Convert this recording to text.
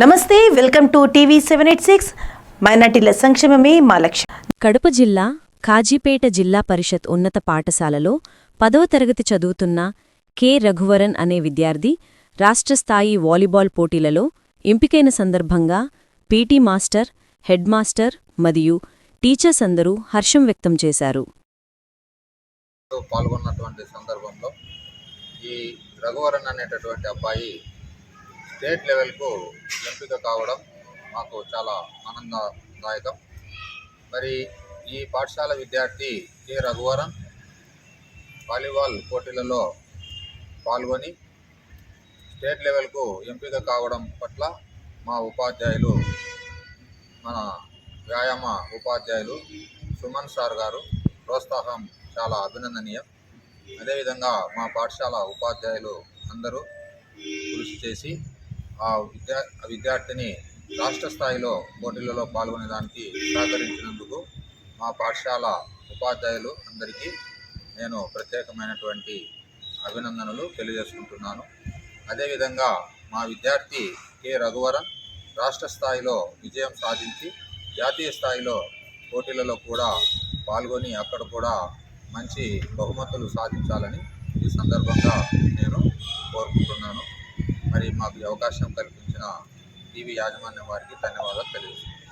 నమస్తే, welcome to TV 786. మైనార్టీల సంక్షేమమే మా లక్ష్యం. కడప జిల్లా కాజీపేట జిల్లా పరిషత్ ఉన్నత పాఠశాలలో 10వ తరగతి చదువుతున్న కె రఘువరన్ అనే విద్యార్థి రాష్ట్రస్థాయి వాలీబాల్ పోటీలలో ఎంపికైన సందర్భంగా పీటీ మాస్టర్, హెడ్ మాస్టర్ మరియు టీచర్స్ అందరూ హర్షం వ్యక్తం చేశారు. పాల్గొన్నటువంటి సందర్భంలో ఈ రఘువరన్ అనేటటువంటి అబ్బాయి స్టేట్ లెవెల్కు ఎంపిక కావడం మాకు చాలా ఆనందదాయకం. మరి ఈ పాఠశాల విద్యార్థి కె రఘువరన్ వాలీబాల్ పోటీలలో పాల్గొని స్టేట్ లెవెల్కు ఎంపిక కావడం పట్ల మా ఉపాధ్యాయులు, మన వ్యాయామ ఉపాధ్యాయులు సుమన్ సార్ గారు ప్రోత్సాహం చాలా అభినందనీయం. అదేవిధంగా మా పాఠశాల ఉపాధ్యాయులు అందరూ కృషి చేసి ఆ విద్యార్థిని రాష్ట్ర స్థాయిలో పోటీలలో పాల్గొనేదానికి సహకరించినందుకు మా పాఠశాల ఉపాధ్యాయులు అందరికీ నేను ప్రత్యేకమైనటువంటి అభినందనలు తెలియజేసుకుంటున్నాను. అదేవిధంగా మా విద్యార్థి కె రఘువరన్ రాష్ట్ర స్థాయిలో విజయం సాధించి జాతీయ స్థాయిలో పోటీలలో కూడా పాల్గొని అక్కడ కూడా మంచి బహుమతులు సాధించాలని ఈ సందర్భంగా నేను కోరుకుంటున్నాను. మరి మాకు అవకాశం కల్పించిన టీవీ యాజమాన్యం వారికి ధన్యవాదాలు తెలియజేస్తున్నాను.